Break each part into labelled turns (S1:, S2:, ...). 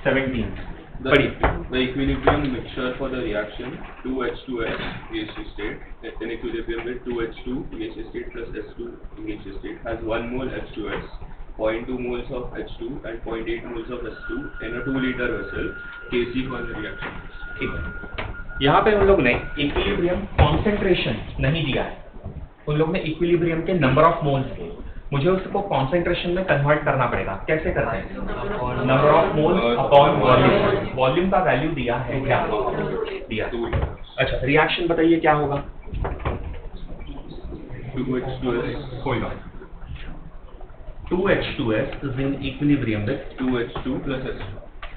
S1: 17
S2: The equilibrium mixture for the reaction 2H2S gaseous state in equilibrium with 2H2 gaseous state plus S2 gaseous state has 1 mole H2S, 0.2 moles of H2 and 0.8 moles of S2 in a 2 liter vessel. Kc for the reaction.
S1: ठीक है, यहाँ पे उन लोग ने equilibrium concentration नहीं दिया है, उन लोग ने इक्विलिब्रियम के नंबर ऑफ मोल्स दिए। मुझे उसको कॉन्सेंट्रेशन में कन्वर्ट करना पड़ेगा। कैसे करते हैं? Number of moles upon volume. Volume का वैल्यू दिया है क्या? दिया। अच्छा, रिएक्शन बताइए क्या होगा?
S2: 2H2S
S1: hold on, 2H2S is in equilibrium with
S2: 2H2 plus S2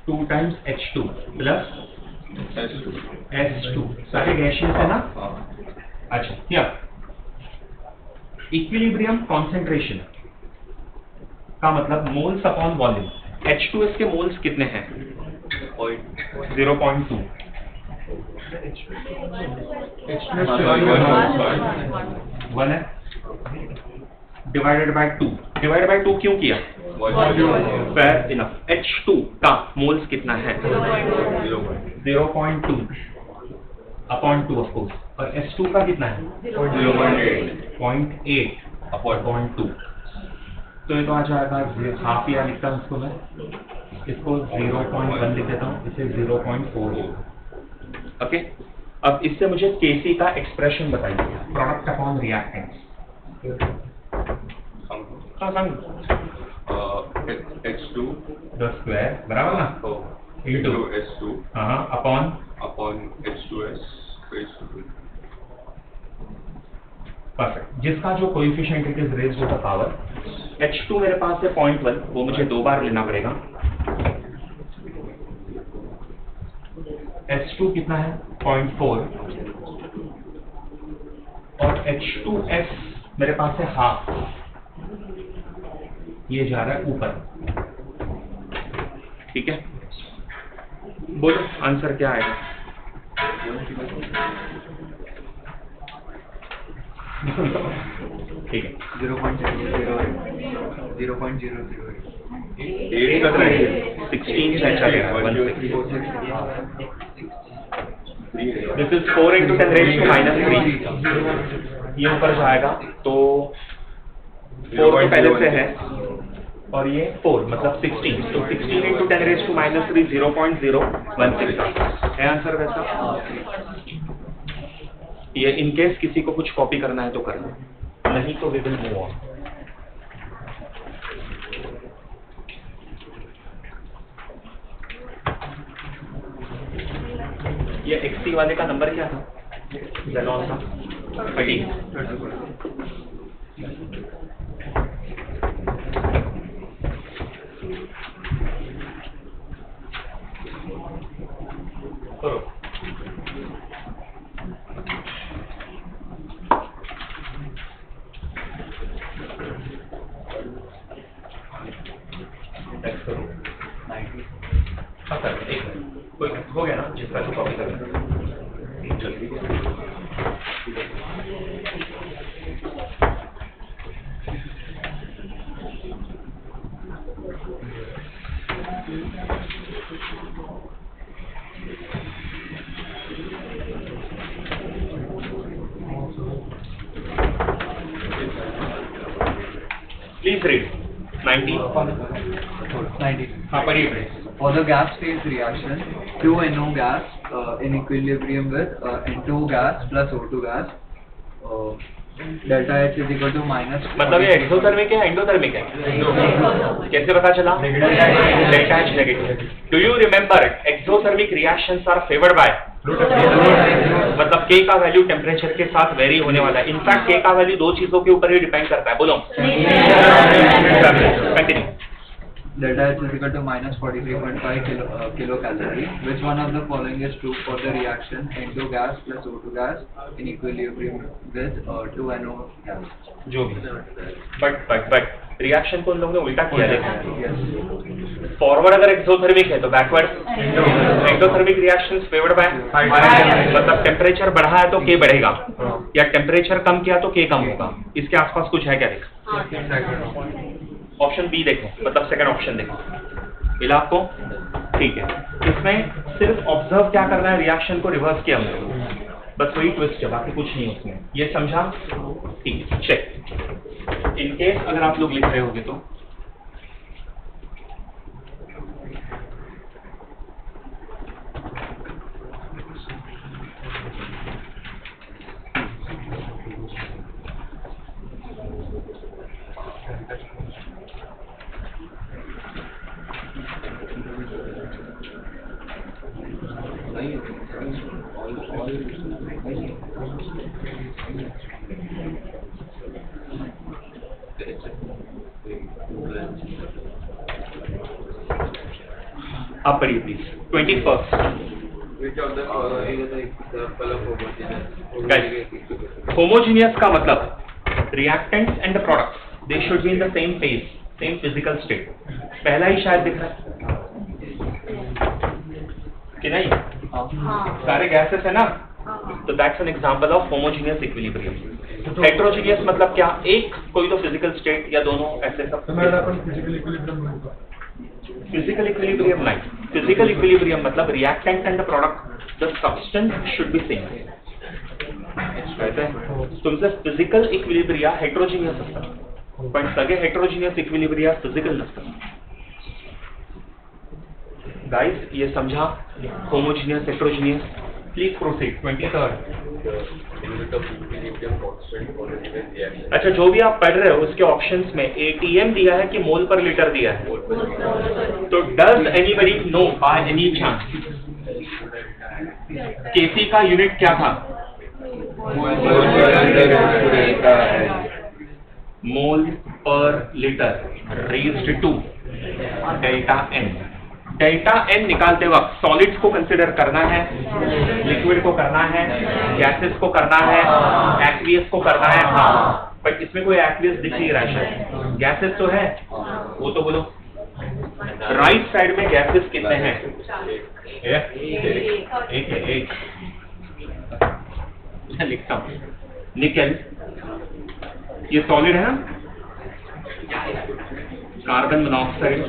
S1: 2 times H2 plus
S2: S2
S1: S2 सारे गैसियस है ना? अच्छा, क्या इक्विलिब्रियम कॉन्सेंट्रेशन का मतलब मोल्स अपॉन वॉल्यूम। H2S के मोल्स कितने हैं? 0.2। वन है डिवाइडेड बाय 2। डिवाइडेड बाय 2 क्यों किया? Fair enough. H2 का मोल्स कितना है? 0.2 अपॉन 2 ऑफ कोर्स, और S2 का कितना है? 0.8 अपॉन 2। तो ये तो आ जाएगा हाफ, या लिखता हूँ इसको मैं, इसको 0.1 लिख देता हूँ, इसे 0.4। ओके, अब इससे मुझे Kc का एक्सप्रेशन बताइए, product upon reactants.
S2: H2
S1: the square बराबर ना,
S2: into S2
S1: upon
S2: H2S raised to 2।
S1: Perfect, जिसका जो coefficient it is raised to the power. H2 मेरे पास है 0.1, वो मुझे 2 बार लेना पड़ेगा। S2 कितना है? 0.4, और H2S मेरे पास है हाफ, ये जा रहा है ऊपर। ठीक है, बोलो आंसर क्या आएगा? ठीक है, 16 this is 4 into 10 raised to -3। ये ऊपर जाएगा तो 4 तो पहले से है, और ये 4 मतलब 16, तो 16 into 10 raised to -3 0.016 है आंसर वैसा। ये इन केस किसी को कुछ कॉपी करना है तो कर लो, नहीं तो वी विल मूव ऑन। ये XT वाले का नंबर क्या था? ज़ेनॉन का 13। करो। हाँ सर, एक मिनट, कोई हो गया ना जिसका जो कॉपी करना जल्दी। Please read 90. हाँ पढ़िए।
S3: For the gas phase reaction, 2NO gas in equilibrium with N2 gas plus O2 gas, delta H is equal to minus।
S1: मतलब ये एक्सोथर्मिक है एंडोथर्मिक है? कैसे पता चला? Delta H negative. Do you remember exothermic reactions are favoured by, मतलब K का value temperature के साथ वेरी होने वाला है। इनफैक्ट K का वैल्यू दो चीजों के ऊपर ही डिपेंड करता है। बोलो continue.
S3: Delta H is equal to minus 43.5 kilocalorie. Which one of the following is true for the reaction N2 gas plus O2 gas in equilibrium with 2NO gas?
S1: जो भी, बट रिएक्शन को उन लोगों ने उल्टा किया है। फॉरवर्ड अगर एक्सोथर्मिक है तो backward exothermic reactions favoured by, मतलब टेम्परेचर बढ़ा है तो K बढ़ेगा, या टेम्परेचर कम किया तो K कम होगा। इसके आसपास कुछ है क्या? देखो ऑप्शन बी देखो, मतलब सेकंड ऑप्शन देखो, मिला आपको? ठीक है, इसमें सिर्फ ऑब्जर्व क्या करना है, रिएक्शन को रिवर्स किया हमने, बस वही ट्विस्ट है, बाकी कुछ नहीं उसमें। ये समझा? ठीक है, चेक। इन केस अगर आप लोग लिख रहे होगे तो आप पढ़िए please. 21st
S3: Which of the following is an example of homogeneous?
S1: Homogeneous का मतलब reactants and the products they should be in the same phase, same physical state. पहला ही शायद दिख रहा है कि नहीं? सारे गैसेस है ना, तो that's an example of homogeneous equilibrium. Heterogeneous मतलब क्या, एक कोई तो फिजिकल स्टेट या दोनों ऐसे सब। फिजिकल इक्विलिब्रियम नहीं, फिजिकल इक्विलिब्रियम मतलब reactant and the product the substance should be same. कहते हैं तुमसे फिजिकल इक्विलिब्रिया हेटेरोजीनियस असतात, पण सगळे हेटेरोजीनियस इक्विलिब्रिया फिजिकल नसतात। गाइस ये समझा homogeneous heterogeneous? Please proceed. 23rd। अच्छा, जो भी आप पढ़ रहे हो उसके ऑप्शंस में ATM दिया है कि मोल पर लीटर दिया है, तो does anybody know by any chance KC का यूनिट क्या था? Mole per litre raised to delta N. Delta N निकालते वक्त सॉलिड्स को कंसिडर करना है, लिक्विड को करना है, गैसेस को करना है, एक्वियस को करना है। हाँ, बट इसमें कोई एक्वियस दिख नहीं रहा है, गैसेस तो है, वो तो बोलो। राइट साइड में गैसेस कितने हैं? एक है, एक लिखता हूं। निकेल ये सॉलिड है ना, कार्बन मोनोऑक्साइड,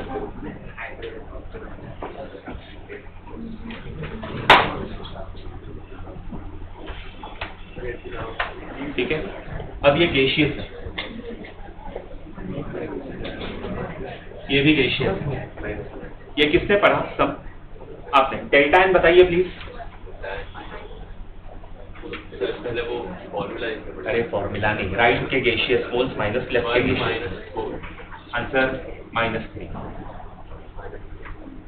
S1: ठीक है। अब ये गैसियस है, ये भी गैसियस है। ये किसने पढ़ा? सब आपने। डेल्टा एन बताइए प्लीज। अरे फॉर्मूला नहीं, राइट के गैसियस मोल्स माइनस लेफ्ट के गैसियस, आंसर -3।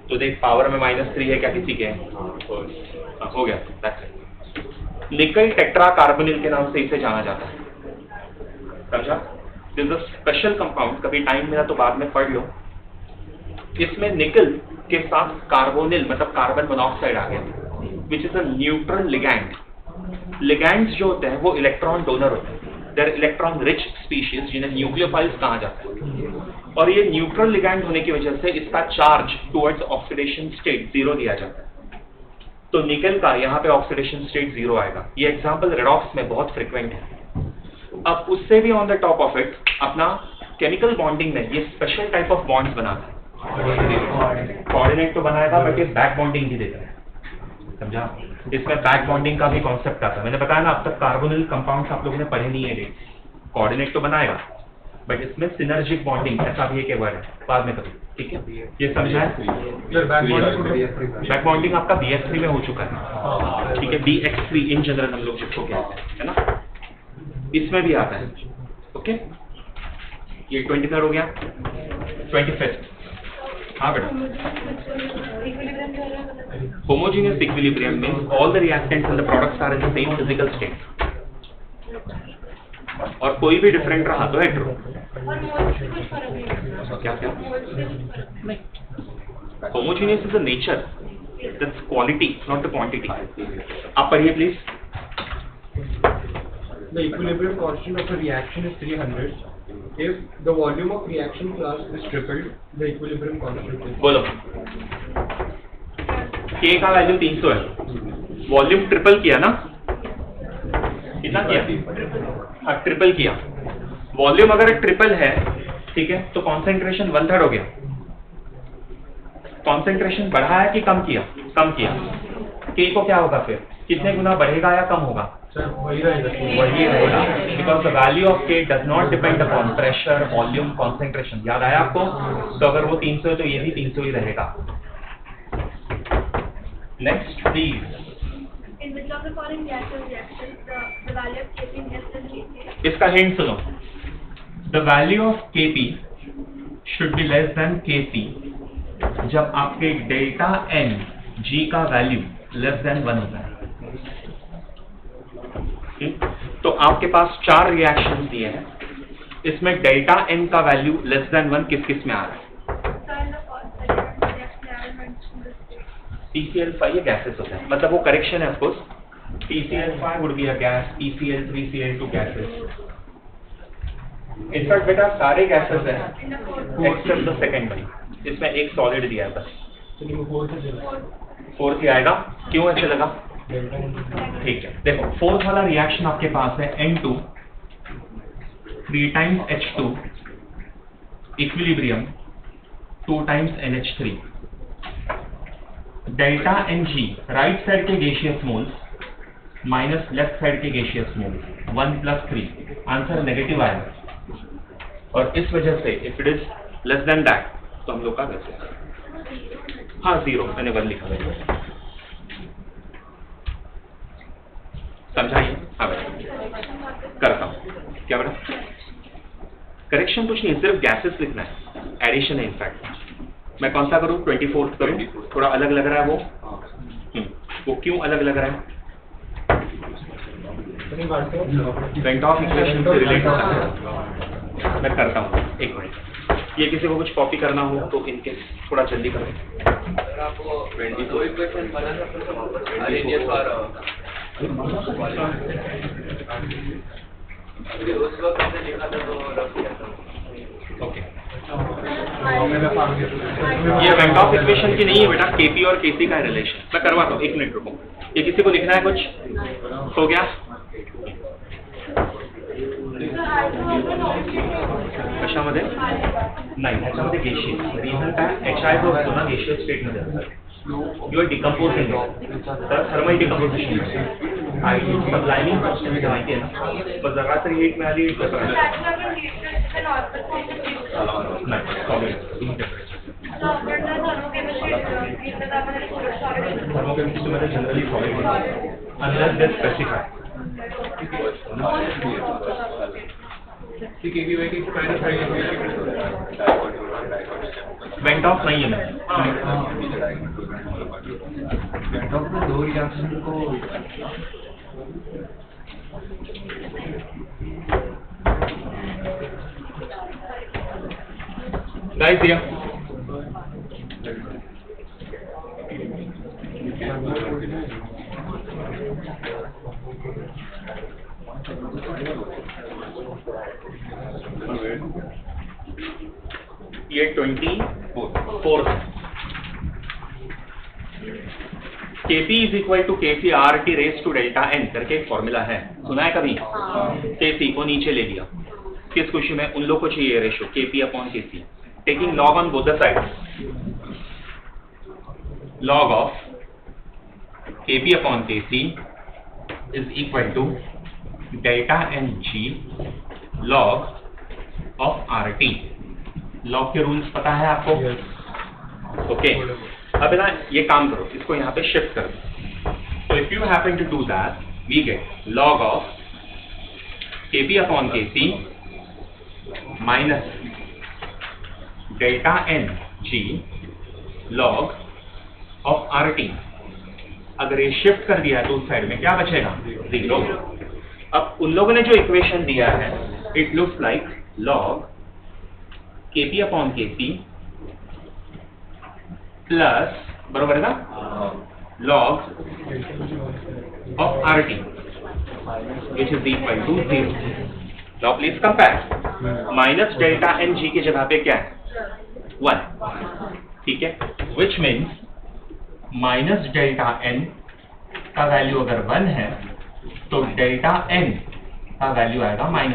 S1: तो देख पावर में -3 है क्या किसी के? हो गया, that's it। निकल टेट्रा कार्बोनिल के नाम से इसे जाना जाता है, समझा? This is a special compound, कभी टाइम मिला तो बाद में पढ़ लो। इसमें निकल के साथ कार्बोनिल मतलब कार्बन मोनोऑक्साइड आ गया, which is a neutral ligand. Ligands जो होते हैं वो इलेक्ट्रॉन डोनर होते हैं, देयर इलेक्ट्रॉन रिच स्पीशीज जिन्हें न्यूक्लियोफाइल्स कहा जाता है। और ये न्यूट्रल लिगैंड होने की वजह से इसका चार्ज टुवर्ड्स ऑक्सीडेशन स्टेट 0 दिया जाता है। तो निकल का यहाँ पे ऑक्सीडेशन स्टेट 0 आएगा। ये एग्जांपल रेडॉक्स में बहुत फ्रिक्वेंट है। अब उससे भी on the top of it अपना केमिकल बॉन्डिंग में ये स्पेशल टाइप ऑफ बॉन्ड्स बनाता है। कोऑर्डिनेट तो बनाएगा बट ये बैक बॉन्डिंग भी देता है, समझा? इसमें बैक बॉन्डिंग का भी कॉन्सेप्ट आता है। मैंने बताया ना, अब तक कार्बोनिल कंपाउंड्स आप लोगों ने पढ़े नहीं है। कोऑर्डिनेट तो बनाएगा बट इसमें सिनर्जिक बॉन्डिंग ऐसा भी एक वर्ड है, बाद में कभी, ठीक है? ये समझा है? बैक बॉन्डिंग आपका BF3 में हो चुका है, ठीक है? BX3 इन जनरल हम लोग जिसको कहते हैं, है ना? इसमें भी आता है, ओके? ये 23rd हो गया। 25th। हाँ बेटा। Homogeneous equilibrium means all the reactants and the products are in the same physical state, और कोई भी डिफरेंट रहा तो हेटेरो। क्या क्या? नहीं, homogeneous is the nature, that's quality not the quantity. आप पढ़िए please.
S4: The equilibrium constant of a reaction is 300. If the volume of reaction class is tripled, the equilibrium constant is.
S1: बोलो। K का value 300 है, volume triple किया ना? कितना किया? हाँ, ट्रिपल किया। वॉल्यूम अगर ट्रिपल है, ठीक है, तो कॉन्सेंट्रेशन 1/3 हो गया। कॉन्सेंट्रेशन बढ़ा है कि कम किया? कम किया। के को क्या होगा फिर? कितने गुना बढ़ेगा या कम होगा?
S4: सर वही रहेगा।
S1: वही रहेगा, बिकॉज द वैल्यू ऑफ के does not depend upon pressure, volume, concentration. याद आया आपको? तो अगर वो 300 है तो ये भी 300 ही रहेगा। Next please.
S5: In which of the following reactions the value of Kp is less than Kc?
S1: इसका हिंट सुनो। The value of Kp should be less than Kc जब आपके डेल्टा एन जी का वैल्यू लेस देन 1 होता है। तो आपके पास 4 reaction दिए हैं, इसमें डेल्टा एन का वैल्यू लेस देन 1 किस किस में आ रहा है?
S5: So in the first reaction I will mention this state.
S1: PCl5 ये गैसेस होते हैं, मतलब वो करेक्शन है of course. PCl5 would be a gas, PCl3, Cl2 gases. In fact बेटा सारे गैसेस हैं
S5: In the fourth
S1: except the second one. इसमें एक सॉलिड दिया है बस।
S4: चलिए फोर्थ से
S1: फोर्थ ही आएगा, क्यों ऐसे लगा? ठीक है, देखो फोर्थ वाला रिएक्शन आपके पास है N2 3 times H2 equilibrium 2 times NH3 delta Ng right side के gaseous moles minus left side के गैसियस मोल्स 1 + 3। आंसर नेगेटिव आएगा और इस वजह से if it is less than that तो हम लोग का कैसे? हाँ 0, मैंने 1 लिखा है। समझाइए। हाँ बेटा करता हूँ। क्या बेटा? करेक्शन कुछ नहीं, सिर्फ गैसेस लिखना है, एडिशन है इनफैक्ट। मैं कौन सा करूँ? 24th करूँ? थोड़ा अलग लग रहा है वो। वो क्यों अलग लग रहा है? वेंटॉफ इक्वेशन से रिलेटेड मैं करता हूँ। एक मिनट, ये किसी को कुछ कॉपी करना हो तो इनके थोड़ा जल्दी करो। ओके, ये वेंटॉफ इक्वेशन की नहीं है बेटा, केपी और केसी का रिलेशन। मैं करवाता हूँ, 1 मिनट रुको। ये किसी को लिखना है कुछ? हो गया? कशामध्ये? नाही, ह्याच्यामध्ये गॅशियस रिझन काय? HI जो असतो ना गॅशियस स्टेटमध्ये असतो किंवा डिकम्पोजिंग तर थर्मल डिकम्पोजिशन आणि सबलाइनिंग प्रोसेस माहिती आहे ना, पण जरा तरी हिट मिळाली तर थर्मोकेमिस्ट्रीमध्ये generally solid unless they specify. Van't Hoff नहीं है मैं।
S3: वेंटॉफ में 2 रिएक्शन को
S1: गाइस दिया ये 24 Kp is equal to Kc RT raise to delta N करके एक फॉर्मूला है, सुना है कभी? Kc को नीचे ले लिया, किस खुशी में? उन लोग को चाहिए ratio Kp/Kc, taking log on both the sides. Log of Kp/Kc is equal to delta Ng log of RT। Log के रूल्स पता है आपको? ओके, अब ना ये काम करो, इसको यहाँ पे शिफ्ट कर दो। तो if you happen to do that we get log of Kp/Kc minus delta Ng log of RT। अगर ये शिफ्ट कर दिया तो उस साइड में क्या बचेगा? 0। अब उन लोगों ने जो इक्वेशन दिया है it looks like log Kp/Kc plus, बरोबर है ना, log of RT which is equal to 0। Now please compare, minus delta Ng की जगह पे क्या है? 1, ठीक है, which means minus delta N का वैल्यू अगर 1 है तो डेल्टा N का वैल्यू आएगा -1।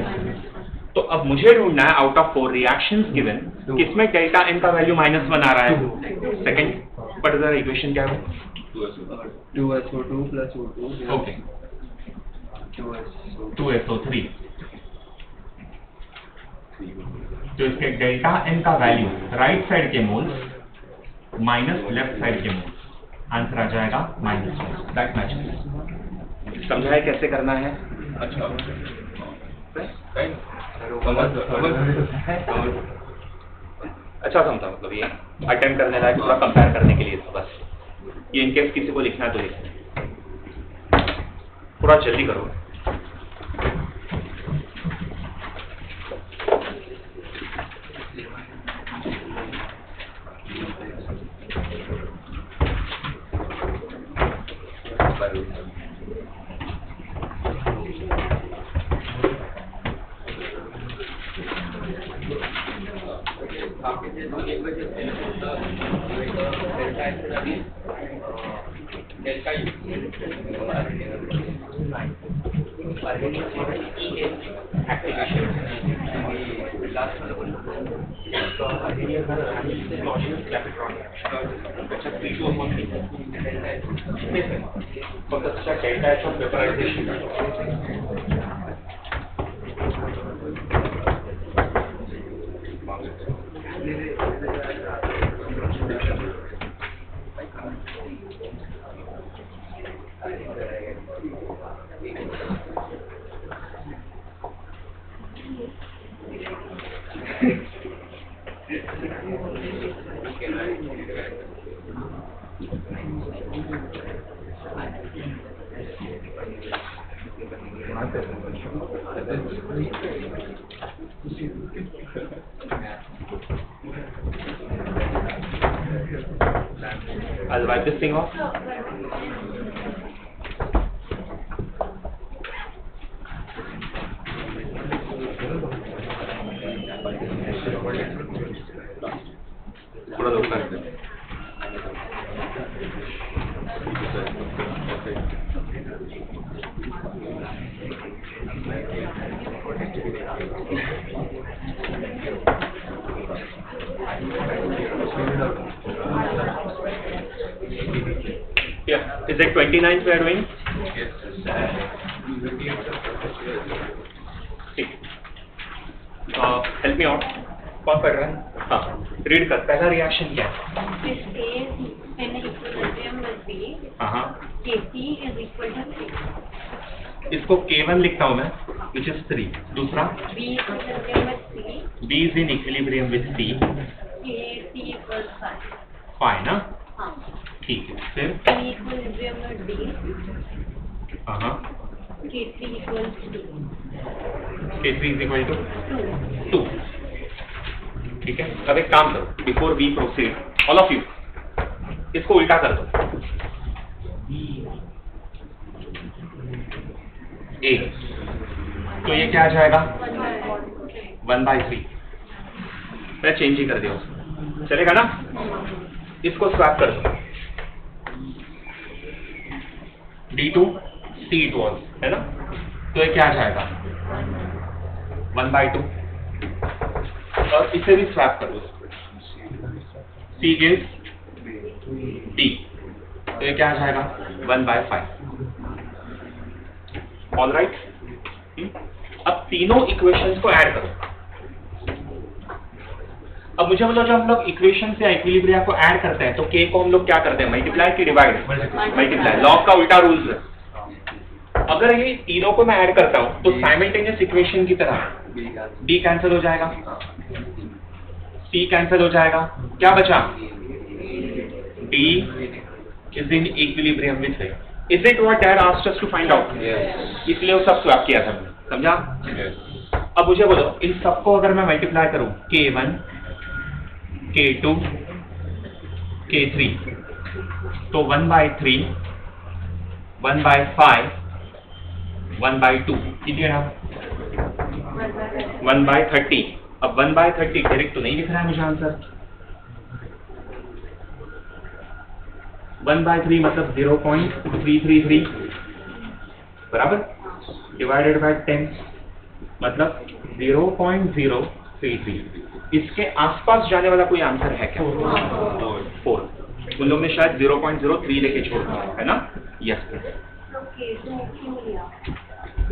S1: तो अब मुझे ढूंढना है आउट ऑफ 4 रिएक्शंस गिवन किसमें डेल्टा n का वैल्यू -1 आ रहा है. सेकंड पर्टिकुलर इक्वेशन क्या है?
S3: 2SO2 plus O2 gives
S1: okay
S3: 2SO2.
S1: 2SO3. तो इसके डेल्टा n का वैल्यू राइट साइड के मोल्स माइनस लेफ्ट साइड के मोल्स, आंसर आ जाएगा -1. That match. समझा है कैसे करना है?
S2: अच्छा
S1: अच्छा समझा, मतलब ये अटेम्प्ट करने लायक थोड़ा कंपेयर करने के लिए था बस. ये इनकेस किसी को लिखना है तो लिखना, थोड़ा जल्दी करो. I'll wipe this thing off.
S2: थोड़ा लोग करते हैं.
S1: Yeah. Is it 29th we are doing? ठीक. Help me out. कौन पढ़ रहा है? हाँ. रीड कर. पहला रिएक्शन क्या है?
S5: This case, in equilibrium with B,
S1: हाँ.
S5: Kc is equal to 3.
S1: इसको K1 लिखता हूँ मैं, which is 3. दूसरा
S5: B equilibrium with C,
S1: B is in equilibrium with C.
S5: Kc equals 5.
S1: 5 ना?
S5: हाँ.
S1: ठीक है. फिर
S5: C equilibrium with D,
S1: हाँ.
S5: K3 equals 2.
S1: K3 is equal to
S5: 2.
S1: 2. ठीक है. अब एक काम करो, before we proceed, all of you इसको उल्टा कर दो. ए, तो ये क्या आ जाएगा? 1/3. मैं चेंज ही कर दिया उसको, चलेगा ना? इसको स्वैप कर दो. D2 C it was, है ना? तो ये क्या आ जाएगा? 1/2. और इसे भी स्वैप करो. C gives D, तो ये क्या आ जाएगा? 1/5. All right. अब तीनों इक्वेशंस को ऐड करो. अब मुझे मतलब जब हम लोग इक्वेशन से इक्विलिब्रिया को ऐड करते हैं तो k को हम लोग क्या करते हैं? मल्टीप्लाई की डिवाइड? मल्टीप्लाई. लॉग का उल्टा रूल्स है. अगर ये तीनों को मैं ऐड करता हूं तो साइमल्टेनियस इक्वेशन की तरह d कैंसिल हो जाएगा, c कैंसिल हो जाएगा, क्या बचा? d is in equilibrium with it. Is it what Dad asked us to find out?
S2: Yes.
S1: इसलिए वो सब स्वैप किया था, समझा?
S2: Yes.
S1: अब मुझे बोलो इन सबको अगर मैं मल्टीप्लाई करूं K1, K2, K3, तो 1/3, 1/5, 1/2 कितनी है ना? 1/30. अब 1/30 डायरेक्ट तो नहीं लिख रहा है मुझे आंसर. 1/3 मतलब 0.333 बराबर, डिवाइडेड बाय 10. मतलब 0.033। इसके आसपास जाने वाला कोई आंसर है क्या? 4। उन लोगों ने शायद 0.03 लेके छोड़ दिया है ना? यस।
S5: तो K2 क्यों लिया?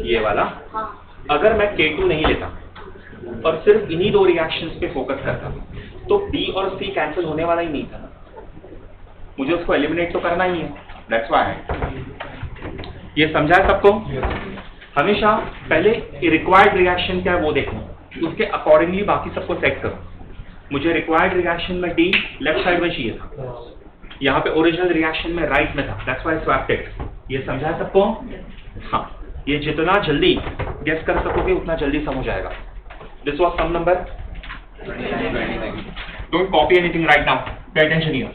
S1: ये वाला
S5: हाँ।
S1: अगर मैं K2 नहीं लेता और सिर्फ इन्हीं दो रिएक्शंस पे फोकस करता तो B और C कैंसिल होने वाला ही नहीं था ना, मुझे उसको एलिमिनेट तो करना ही है। That's why. ये समझा है सबको? हमेशा पहले रिक्वायर्ड रिएक्शन क्या है वो देखो, उसके अकॉर्डिंगली बाकी सबको सेट करो। मुझे रिक्वायर्ड रिएक्शन में D लेफ्ट साइड में चाहिए था, यहाँ पे ओरिजिनल रिएक्शन में राइट में था, दैट्स व्हाई स्वैप्ड इट। ये समझा है सबको? हाँ, ये जितना जल्दी गेस कर सकोगे उतना जल्दी समझ आएगा। This was sum number 29। Don't copy anything right now, pay attention here.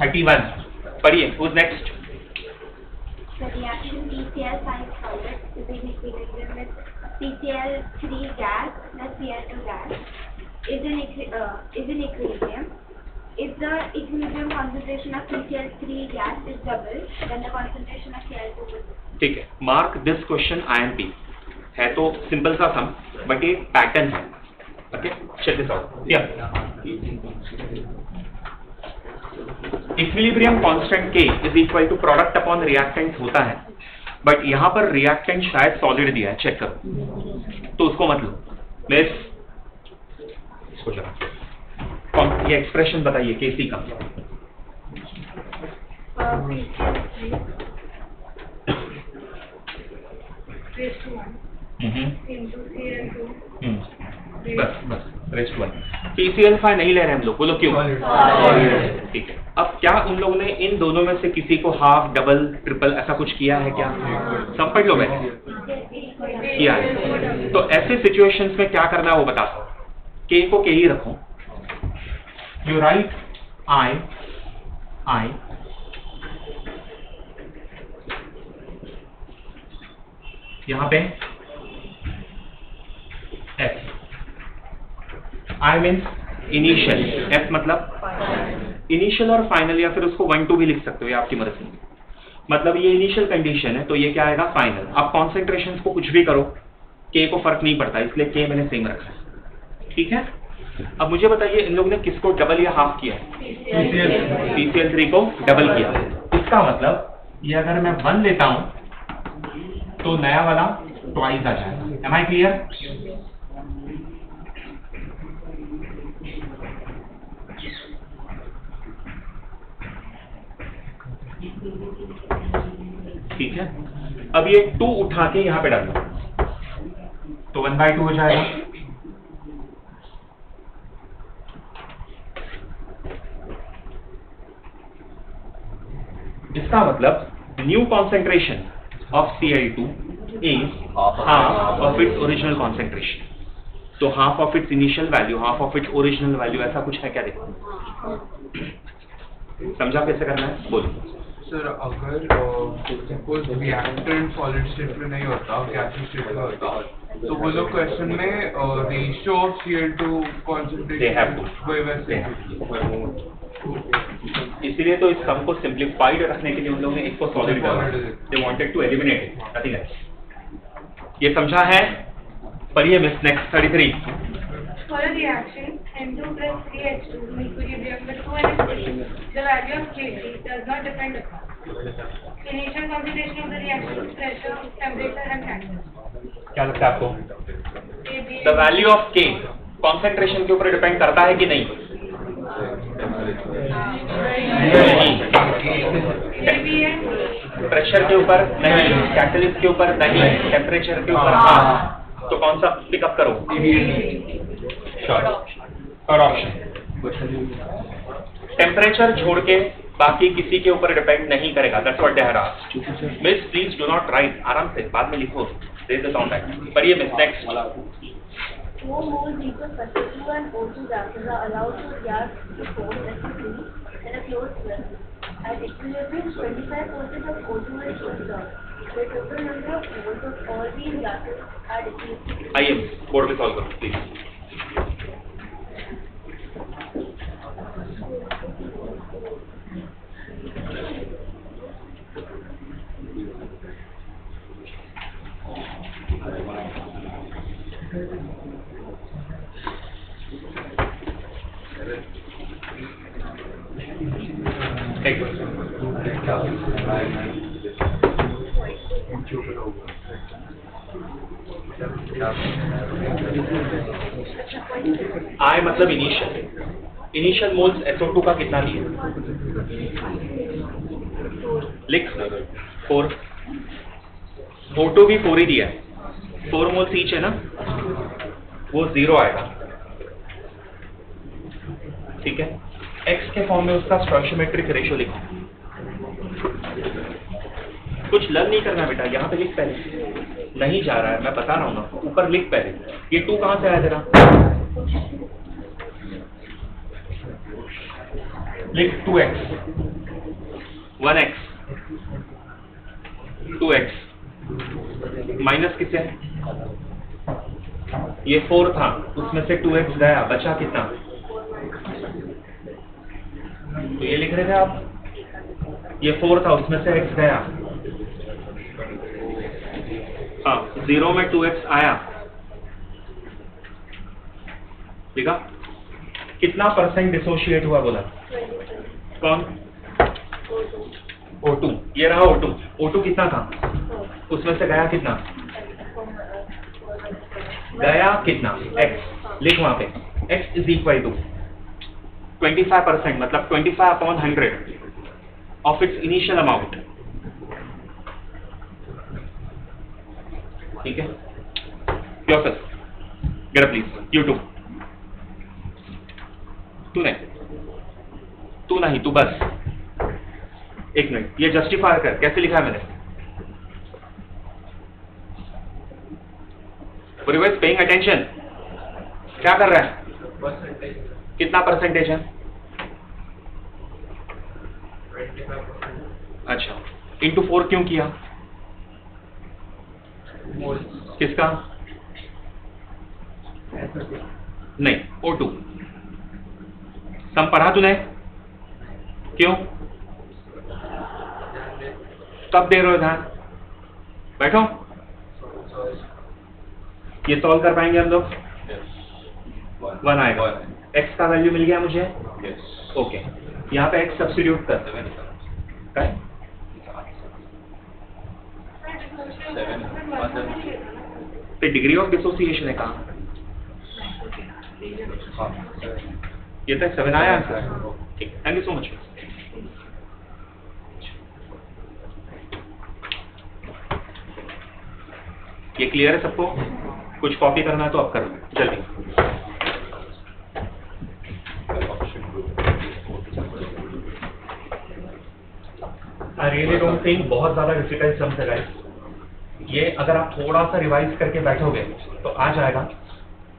S1: 31 पढ़िए, who's next?
S5: The reaction PCl 5 solid is in equilibrium with PCl3 gas plus Cl2 gas is in equilibrium. If the equilibrium concentration of PCl3 gas is double, then the concentration of Cl2 will be.
S1: ठीक है, mark this question IMP है तो simple सा sum, but ये pattern है। Okay, check this out. Equilibrium constant K is equal to product upon reactant होता है, but यहाँ पर रिएक्टेंट शायद सॉलिड दिया है, चेक करो तो उसको मत लो। मैं इसको जरा ये एक्सप्रेशन बताइए KC का।
S5: into Cl2.
S1: बस रेस्ट 1। PCl5 नहीं ले रहे हम लोग, बोलो क्यों? ठीक है, अब क्या उन लोगों ने इन दोनों में से किसी को हाफ, डबल, ट्रिपल ऐसा कुछ किया है क्या? सब पढ़ लो मैंने किया है। तो ऐसे सिचुएशंस में क्या करना है वो बता दो। K को K ही रखो, यू राइट I यहाँ पे F, I means initial, F मतलब इनिशियल और फाइनल, या फिर उसको 1 2 भी लिख सकते हो, ये आपकी मर्जी। मतलब ये इनिशियल कंडीशन है तो ये क्या आएगा? फाइनल। अब कॉन्सेंट्रेशन को कुछ भी करो, K को फर्क नहीं पड़ता, इसलिए K मैंने सेम रखा है। ठीक है, अब मुझे बताइए इन लोगों ने किसको डबल या हाफ किया है? PCl3 को डबल किया। इसका मतलब ये अगर मैं 1 लेता हूं तो नया वाला ट्वाइस आ जाएगा। Am I clear? ठीक है, अब ये 2 उठा के यहाँ पे डाल दो तो 1/2 हो जाएगा। इसका मतलब new concentration of Cl2 is half of its original concentration. तो half of its initial value, half of its original value, ऐसा कुछ है क्या? देखो समझा कैसे करना है, बोलो।
S6: सर अगर सपोज रिएक्टेंट सॉलिड स्टेट में नहीं होता, गैसियस स्टेट में होता, तो वो लोग क्वेश्चन में रेशियो ऑफ Cl2 कॉन्सेंट्रेशन वही वैसे,
S1: इसीलिए तो इस सम को सिंप्लीफाइड रखने के लिए उन लोगों ने इसको सॉलिड डाला। They wanted to eliminate it, nothing else. ये समझा है? पढ़िए miss, next 33।
S5: For a reaction, N2 plus 3H2 in equilibrium with 2 NH3, the value of Kc does not depend upon initial concentration of the reaction, pressure, temperature and catalyst.
S1: क्या लगता है आपको? The value of K concentration के ऊपर depend करता है कि नहीं? प्रेशर के ऊपर नहीं, कैटलिस्ट के ऊपर नहीं, टेम्परेचर के ऊपर हाँ। तो कौन सा पिकअप करो? और ऑप्शन टेम्परेचर छोड़ के बाकी किसी के ऊपर डिपेंड नहीं करेगा। That's what they had asked. Miss please do not right, आराम से बाद में लिखो, दे द साउंड बैक। पढ़िए miss, next.
S5: 4 moles equal H2 and O2 gases are allowed to react to form S3 in a closed vessel. At equilibrium, 25% of O2 is dissolved. The total number of moles of all these gases at equilibrium.
S1: आइए board पे solve करो please. I मतलब initial moles SO2 का कितना दिया? लिख 4. O2 भी 4 ही दिया है, 4 मोल्स ईच है ना, वो 0 आएगा, ठीक है। X के फॉर्म में उसका स्टोइचियोमेट्रिक रेशियो लिखो। कुछ लर्न नहीं करना बेटा, यहाँ पे लिख पहले, नहीं जा रहा है मैं बता रहा हूँ ना, ऊपर लिख पहले। ये 2 कहाँ से आया तेरा? लिख 2x, 1x, 2x माइनस किसे? ये 4 था, उसमें से 2x गया, बचा कितना? तो ये लिख रहे थे आप, ये 4 था, उसमें से x गया, हाँ 0 में 2x आया, ठीक है। कितना % डिसोशिएट हुआ बोला? कौन? O2, ये रहा O2, O2 कितना था? उसमें से गया कितना? गया कितना? X, लिख वहां पे, X इज इक्वल टू 25%, मतलब 25/100 ऑफ इट्स इनिशियल अमाउंट, ठीक है। Yourself, get up please, you too. तू नहीं, तू बस एक मिनट, ये जस्टिफाई कर, कैसे लिखा है मैंने? Everyone is paying attention, क्या कर रहा है? कितना परसेंटेज है? अच्छा, इंटू 4 क्यों किया? किसका? नहीं, O2 सम पढ़ा तूने? क्यों? कब दे रहे हो ध्यान? बैठो, ये सॉल्व कर पाएंगे हम लोग? 1 आएगा, x का वैल्यू मिल गया मुझे, ओके। यहाँ पे x सब्स्टिट्यूट कर, तो डिग्री ऑफ डिसोसिएशन है कहाँ? ये तक 7 आया आंसर, ठीक, थैंक यू सो मच। ये क्लियर है सबको? कुछ कॉपी करना है तो आप करो जल्दी। आई रियली डोंट थिंक बहुत ज्यादा डिफिकल्ट सम्स है गाइस। ये अगर आप थोड़ा सा रिवाइज करके बैठोगे तो आ जाएगा।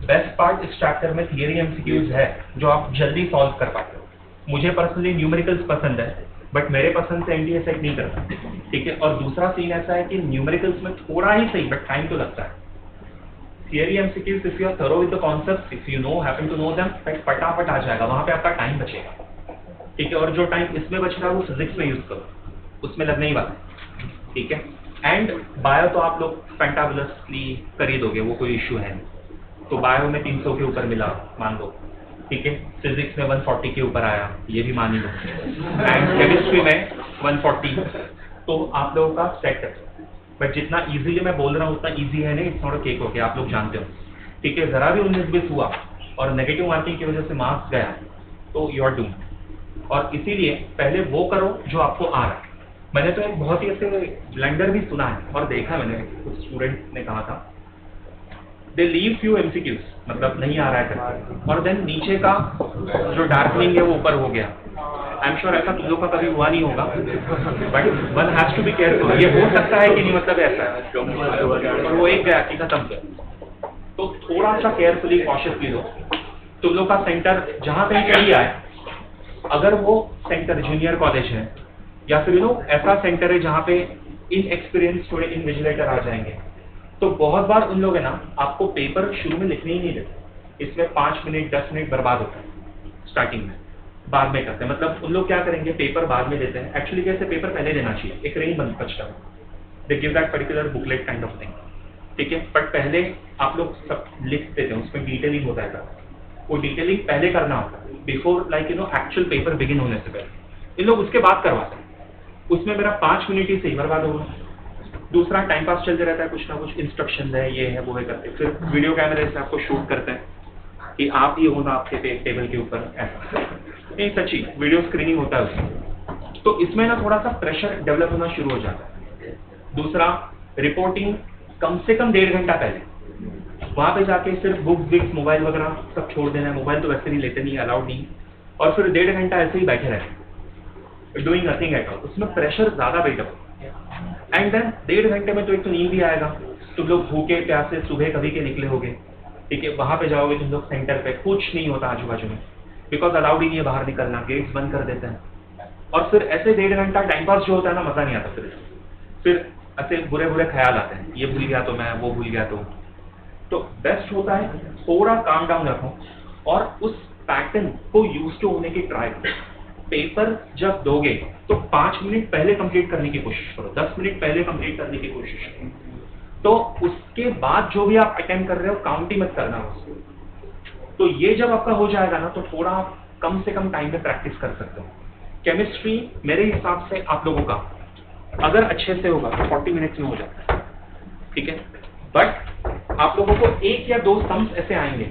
S1: बेस्ट पार्ट इस चैप्टर में थियरी एमसीक्यूज है जो आप जल्दी सॉल्व कर पाते हो। मुझे पर्सनली न्यूमेरिकल्स पसंद है, बट मेरे पसंद से एनडीए सेट नहीं करता, ठीक है। और दूसरा सीन ऐसा है कि न्यूमेरिकल्स में थोड़ा ही सही बट टाइम तो लगता है। Theory MCQs if you are thorough with the concept, if you know happen to know them, फटाफट आ जाएगा, वहां पे आपका टाइम बचेगा, ठीक है। और जो टाइम इसमें बच रहा है वो फिजिक्स में यूज करो, उसमें लगने ही वाला है, ठीक है। एंड बायो तो आप लोग फैंटाबुलसली कर ही दोगे, वो कोई इश्यू है नहीं। तो बायो में 300 के ऊपर मिला मान लो, ठीक है। फिजिक्स में 140 के ऊपर आया, ये भी मान ही लो। एंड केमिस्ट्री में 140, तो आप लोगों का सेट है। बट जितना इजीली मैं बोल रहा हूँ उतना इजी है नहीं, it's not a cake okay, आप लोग जानते हो, ठीक है। जरा भी 19-20 हुआ और नेगेटिव मार्किंग की वजह से मार्क्स गया तो यू आर डूम्ड। और इसीलिए पहले वो करो जो आपको आ रहा है। मैंने तो एक बहुत ही ऐसे ब्लेंडर भी सुना है और देखा मैंने, कुछ स्टूडेंट ने कहा था दे लीव फ्यू एमसीक्यूज, मतलब नहीं आ रहा है करके, और देन नीचे का जो डार्कनिंग है वो ऊपर हो गया। आई एम श्योर ऐसा तुम लोग का कभी हुआ नहीं होगा, but one has to be careful. ये हो सकता है कि नहीं, मतलब ऐसा है, और वो एक गया कि खत्म कर। तो थोड़ा सा केयरफुली कॉशियसली लो। तुम लोग का सेंटर जहाँ कहीं कहीं आए, अगर वो सेंटर जूनियर कॉलेज है या फिर ऐसा सेंटर है जहाँ पे इन एक्सपीरियंस थोड़े इन्विजिलेटर आ जाएंगे, तो बहुत बार उन लोग है ना आपको पेपर शुरू में लिखने ही नहीं देते। इसमें 5 मिनट 10 मिनट बर्बाद होता है स्टार्टिंग में, बाद में करते हैं। मतलब उन लोग क्या करेंगे, पेपर बाद में देते हैं। एक्चुअली कैसे पेपर पहले देना चाहिए, एक रेंज बचता है, they give that particular booklet kind of thing, ठीक है। बट पहले आप लोग सब लिख देते हैं, उसमें डिटेलिंग होता है। वो डिटेलिंग पहले करना होता है before like actual paper begin होने से पहले। इन लोग उसके बाद करवाते हैं, उसमें मेरा 5 मिनट ही सही बर्बाद होगा। दूसरा टाइम पास चलते रहता है, कुछ ना कुछ इंस्ट्रक्शन है, ये है वो है करते, फिर वीडियो कैमरे से आपको शूट करते हैं कि आप ही हो ना आपके टेबल के ऊपर, ऐसा नहीं, सच्ची वीडियो स्क्रीनिंग होता है उसमें। तो इसमें ना थोड़ा सा प्रेशर डेवलप होना शुरू हो जाता है। दूसरा, रिपोर्टिंग कम से कम 1.5 घंटा पहले वहाँ पे जाके सिर्फ बुक्स विक्स मोबाइल वगैरह सब छोड़ देना है, मोबाइल तो वैसे नहीं लेते, नहीं अलाउड नहीं, और फिर 1.5 घंटा ऐसे ही बैठे रहते, डूइंग नथिंग एट ऑल, उसमें प्रेशर ज़्यादा बिल्डअप। एंड देन 1.5 घंटे में तो एक तो नींद भी आएगा, तुम लोग भूखे प्यासे सुबह कभी के निकले होगे, ठीक है, वहाँ पे जाओगे तुम लोग सेंटर पे, कुछ नहीं होता आजू बाजू में, बिकॉज अलाउड ही नहीं है बाहर निकलना, गेट्स बंद कर देते हैं, और फिर ऐसे 1.5 घंटा टाइम पास जो होता है ना, मज़ा नहीं आता। फिर ऐसे बुरे बुरे ख्याल आते हैं, ये भूल गया तो मैं, वो भूल गया तो बेस्ट होता है थोड़ा काम डाउन रखो और उस पैटर्न को यूज टू होने की ट्राई करो। पेपर जब दोगे तो 5 मिनट पहले कंप्लीट करने की कोशिश करो, 10 मिनट पहले कंप्लीट करने की कोशिश करो, तो उसके बाद जो भी आप अटेम्प्ट कर रहे हो काउंट ही मत करना उसको। तो ये जब आपका हो जाएगा ना, तो थोड़ा आप कम से कम टाइम में प्रैक्टिस कर सकते हो। केमिस्ट्री मेरे हिसाब से आप लोगों का अगर अच्छे से होगा तो 40 मिनट्स में हो जाता है, ठीक है, बट आप लोगों को 1 या 2 सम्स ऐसे आएंगे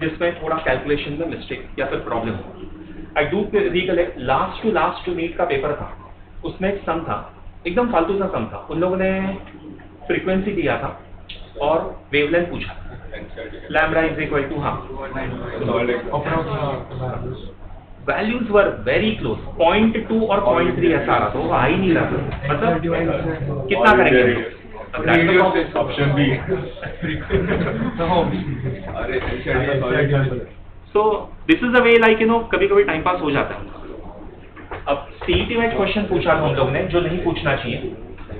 S1: जिसमें थोड़ा कैलकुलेशन में मिस्टेक या फिर प्रॉब्लम हो। I do recollect last two NEET का पेपर था, उसमें एक सम था, एकदम फालतू सा सम था, उन लोगों ने फ्रीक्वेंसी दिया था और वेवलेंथ पूछा, लैम्ब्डा इज इक्वल टू, हाँ, वैल्यूज वर वेरी क्लोज, 0.2 और 0.3 ऐसा आ रहा था, वो आ ही नहीं रहा था, मतलब कितना करेंगे
S2: option B.
S1: So this is the way, like you know, कभी कभी टाइम पास हो जाता है। अब सीईटी में क्वेश्चन पूछा था हम लोग ने जो नहीं पूछना चाहिए,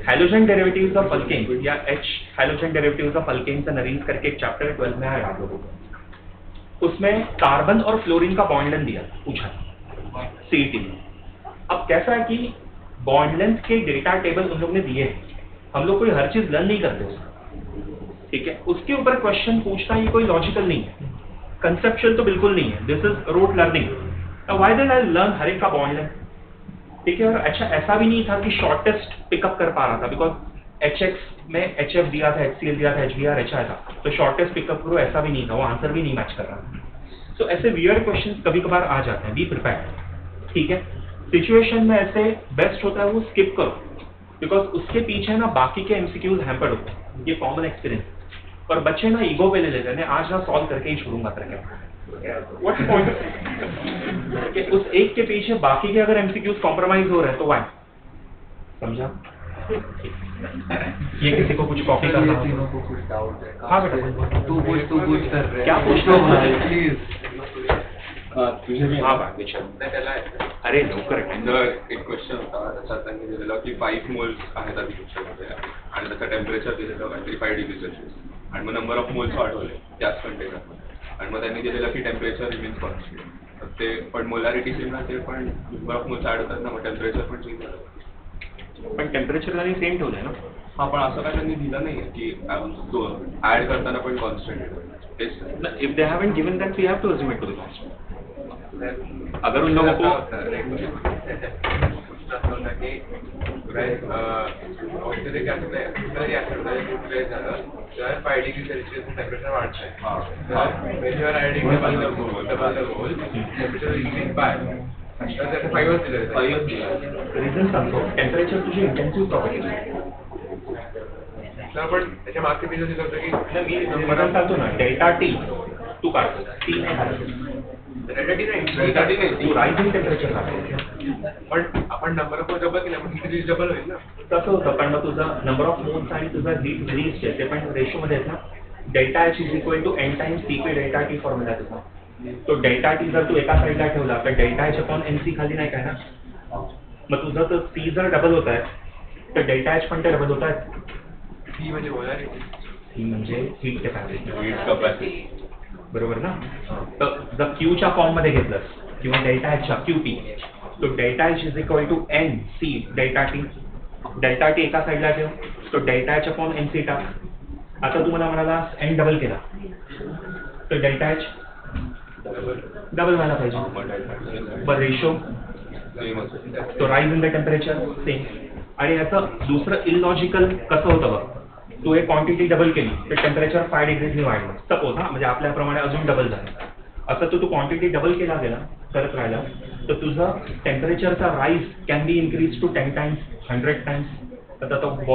S1: हैलोजन डेरिवेटिव्स ऑफ अल्केन या H halogen derivatives of alkanes and arenes करके एक चैप्टर 12 में आया आप लोगों को, उसमें कार्बन और फ्लोरीन का बॉन्ड लेंथ दिया पूछा था सीईटी में। अब कैसा है कि बॉन्ड लेंथ के डेटा टेबल उन लोग ने दिए हैं, हम लोग कोई हर चीज लर्न नहीं करते उसका, ठीक है, उसके ऊपर क्वेश्चन पूछना ये कोई लॉजिकल नहीं है, कंसेप्चुअल तो बिल्कुल नहीं है, this is rote learning. Why did I learn हर एक का बॉन्ड लेंथ, ठीक है, और अच्छा ऐसा भी नहीं था कि शॉर्टेस्ट पिकअप कर पा रहा था, बिकॉज HX में HF दिया था, HCl दिया था, HBr HI था, तो शॉर्टेस्ट पिकअप करो ऐसा भी नहीं था, वो आंसर भी नहीं मैच कर रहा था। तो ऐसे वियर्ड क्वेश्चंस कभी कभार आ जाते हैं, बी प्रिपेयर्ड, ठीक है, सिचुएशन में ऐसे बेस्ट होता है वो स्किप करो, बिकॉज उसके पीछे ना बाकी के MCQs हैम्पर्ड होते हैं, ये कॉमन एक्सपीरियंस, और बच्चे ना ईगो पे ले लेते हैं, आज ना सॉल्व करके ही छोड़ूंगा करके, व्हाट्स पॉइंट कि उस एक के पीछे बाकी के अगर MCQs कॉम्प्रोमाइज हो रहे हैं तो वाई, समझा? ये किसी को कुछ कॉपी करना हो,
S3: तीनों को कुछ डाउट है।
S1: हाँ बेटा,
S3: तू पूछ कर रहे
S1: क्या पूछना है
S3: प्लीज।
S2: तुझे भी
S1: हाँ बात विचार, अरे लवकर
S2: एक क्वेश्चन होता त्याच्यात त्यांनी दिलेलं की 5 मोल्स आहेत अभिषेकमध्ये आणि त्याचं टेम्परेचर दिलेलं काहीतरी 5 डिग्री सेल्सिअस आणि मग नंबर ऑफ मोल्स वाढवले त्याच कंटेनरमध्ये आणि मग त्यांनी दिलेलं की टेम्परेचर रिमेन्स कॉन्स्टंट, ते पण मोलॅरिटी सेम राहते पण नंबर ऑफ मोल्स ॲड होतात ना, मग टेम्परेचर पण चेंज झालं,
S1: पण टेम्परेचर त्यांनी सेम ठेवलंय ना।
S2: हा पण असं काय त्यांनी दिलं नाही की ॲड करताना पण कॉन्स्टंट येतो,
S1: if they haven't given that we have to assume it to be constant. अगर उन लोगों को
S4: oxygen gas 5 degree Celsius temperature वाढतंय, when you are adding double the mole, temperature will increase by, तर त्याचे 5 दिले,
S1: रिझन सांगतो, टेम्परेचर तुझी इंटेन्सिव्ह प्रॉपर्टी,
S4: तर पण त्याच्या मागचे मी दिलं होतं की
S1: मी नंबर सांगतो ना, डेल्टा टी तू काढतो, टी नाही तू रायझिंग टेम्परेचर काढतो,
S4: पण आपण नंबर ऑफ डबल केला पण हीट डबल होईल ना,
S1: तसं होतं, पण मग तुझा नंबर ऑफ मोल्स आणि तुझा हीट रिलीज ते पण रेशोमध्ये आहेत ना, delta H is equal to N times Cp delta T formula तुझा, तो डेल्टा टी जर तू एका साईडला ठेवला तर डेल्टा H अपॉन NC खाली नाही काय ना, मग तुझं तर C जर डबल होत आहे तर डेल्टा H पण ते डबल होत आहे,
S4: ती म्हणजे मोलॅरिटी,
S1: ही म्हणजे हीट कॅपॅसिटी,
S2: हीट कपॅसिटी,
S1: बरोबर ना। तर जर क्यूच्या फॉर्म मध्ये घेतलंस किंवा डेल्टा एचच्या QP, तो delta H is equal to NC delta T, delta T एका साईडला ठेव, तो डेल्टा एच अपॉन NC टाक, आता तू मला म्हणाला N डबल केला तर डेल्टा एच डबल व्हायला पाहिजे, बरं रेशो तो rise in the temperature same. आणि याचं दुसरं इलॉजिकल कसं होतं बघ, तू एक क्वांटिटी डबल केली तर टेम्परेचर 5 डिग्रीजनी वाढलं सपोज, म्हणजे आपल्याप्रमाणे अजून डबल झालं. असं तू क्वांटिटी डबल केला गेला करत राहिला तर तुझं टेम्परेचरचा rise can be increase to 10 times 100 times. तर